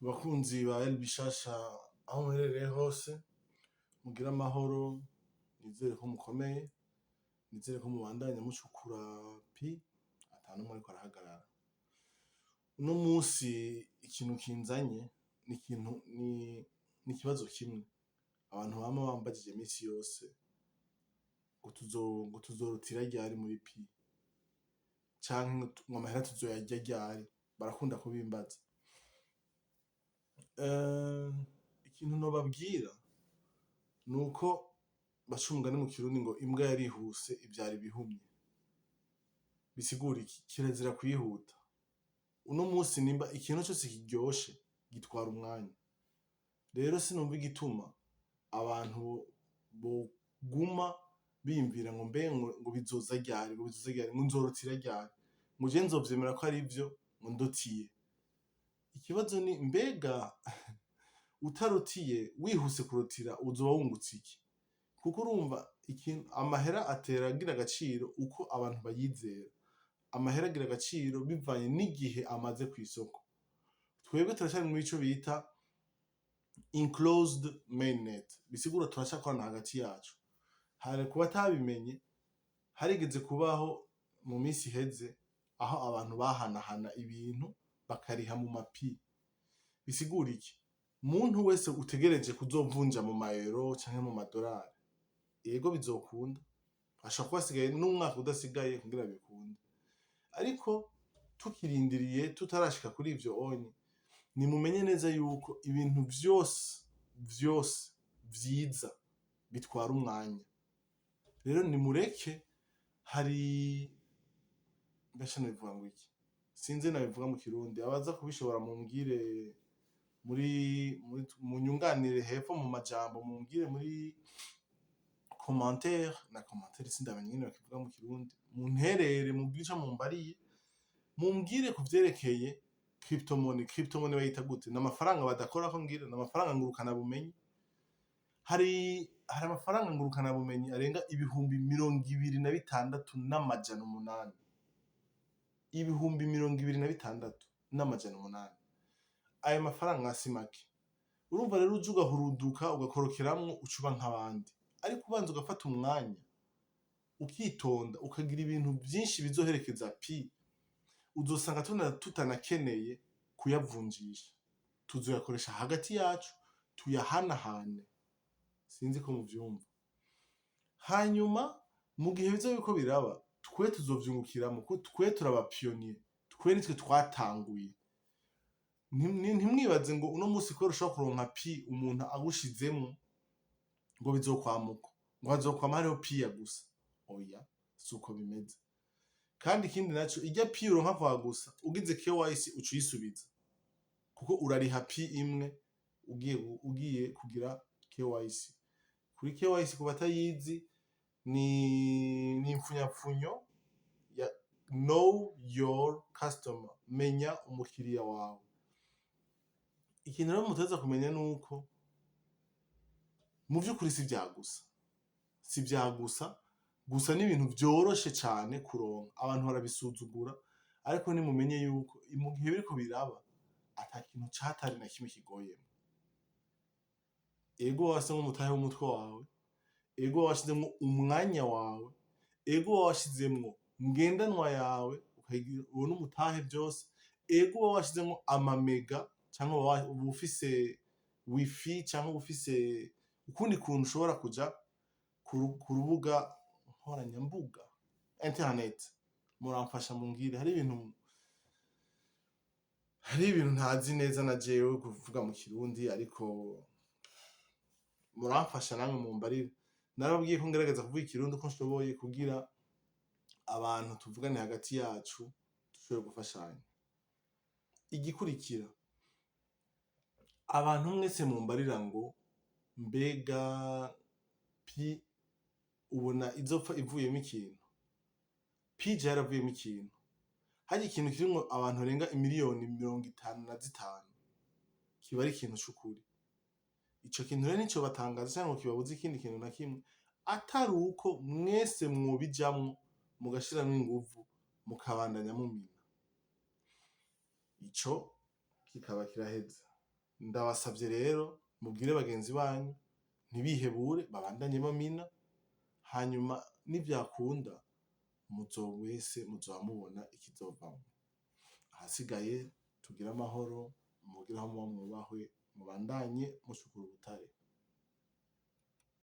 Bakunzi ba El Bishasha aho muherereye hose mugira amahoro, nizere ko mukomeye, nizere ko mubandanya mucukura pi atanumwe ariko arahagarara. Uno musi ikintu kinzanye ni ikibazo kimwe abantu bama bambajije imisi yose ngo tuzorutira ryari muri pi canke ngo amahera tuzoyarya ryari, barakunda kubimbaza. Ikintu nobabwira nuko baca umugani mu kirundi ngo imbwa yarihuse ivyara ibihumye. Bisigura iki? Kirazira kwihuta. Uno musi nimba ikintu cose kiryoshe gitwara umwanya. Rero sinumva igituma abantu boguma biyumvira ngo mbe ngo bizoza ryari, ngo nzorotira ryari, ngo je nzovyemera ko arivyo ngo ndotiye. Ikibazo ni mbega utarotiye wihuse kurotira uzoba wungutse iki? Kuko urumva amahera atera agira agaciro uko abantu bayizera. Amahera agira agaciro bivanye n'igihe amaze kw'isoko. Twebwe turacari muri ico bita enclosed mainnet, bisigura turacakorana hagati yacu. Hari kuba atabimenye, harigeze kubaho mu misi iheze aho abantu bahanahana ibintu bakariha mu mapi. Bisigura iki? Muntu wese utegereje kuzovunja mu mayero canke mu madolari, yego bizokunda, hashobora kuba hasigaye n'umwaka udasigaye kugira bikunde. Ariko tukirindiriye tutarashika kuri ivyo onye, nimumenye neza yuko ibintu vyose vyiza bitwara umwanya. Rero nimureke, hari mbesha nabivuga ngo iki? Sinzi nabivuga mu kirundi, abaza kubishobora mumbwire munyunganire hepfo mu majambo, mumbwire muri commentaire, na commentaire sindamenya ingene bakivuga mu kirundi, munterere mubwire ico mumbariye, mumbwire kuvyerekeye crypto-money. Crypto-money bayita gute? N'amafaranga badakorako ngira, n'amafaranga ngurukana bumenyi. Hari amafaranga ngurukana bumenyi arenga ibihumbi 26,800. Ibihumbi 26,800. Ayo mafaranga si make. Urumva rero uje ugahuruduka ugakorokeramwo ucuba nk'abandi. Ariko ubanza ugafata umwanya ukitonda ukagira ibintu vyinshi bizoherekeza pi, uzosanga tutanakeneye kuyavunjisha. Tuzoyakoresha hagati yacu, tuyahanahane. Sinzi ko muvyumva. Hanyuma mu gihe bizoba biriko biraba, twe tuzovyungukiramo kuko twe turaba pionnier, twe nitwe twatanguye. Ntimwibaze ngo uno musi kubera ushobora kuronka pi umuntu agushizemwo ngo bizokwamuka, ngo hazokwama hariho pi gusa. Oya, suko bimeze. Kandi ikindi naco, irya pi uronka kwa gusa ugize KYC uca uyisubiza, kuko urariha pi imwe ugiye kugira KYC. Kuri KYC ku batayizi ni impfunyapfunyo ya know your customer, menya umukiriya wawe. Ikintu rero muteza kumenya nuko mu vy'ukuri si vyagusa, gusa n'ibintu vyoroshe cane kuronka, abantu barabisuzugura, ariko nimumenye yuko mu gihe biriko biraba ata kintu catari na kimwe kigoyemwo. Ego washizemwo umutahe w'umutwe wawe, ego washizemwo umwanya wawe, ego washizemwo ngendanwa yawe ubona umutahe vyose, ego washizemwo amamega canke uba ufise wifi canke uba ufise ukundi kuntu ushobora kuja ku rubuga nkoranyambuga internet. Muramfasha mumbwire, hari ibintu ntazi neza na jewe kuvuga mu kirundi, ariko muramfasha namwe mumbarire. Narababwiye ko ngerageza kuvuga ikirundi uko nshoboye kugira abantu tuvugane hagati yacu dushobore gufashanya. Igikurikira, abantu mwese mumbarira ngo mbega pi ubona izopfa ivuyemo ikintu. Pi je yaravuyemo ikintu. Hari ikintu kirimwo abantu barenga imiliyoni 55, kiba ari ikintu c'ukuri. Ico kintu rero nico batangaza canke ngo kibabuze ikindi kintu na kimwe, atari uko mwese mwobijamwo mugashiramwo inguvu mukabandanya mumina. Ico kikaba kiraheze. ndabasavye rero mubwire bagenzi banyu ntibihebure babandanye bamina, hanyuma nivyakunda wese muzoba mubona ikizovamwo. Ahasigaye tugire amahoro, mugire aho muba mwubahwe, mubandanye mushukura ubutare.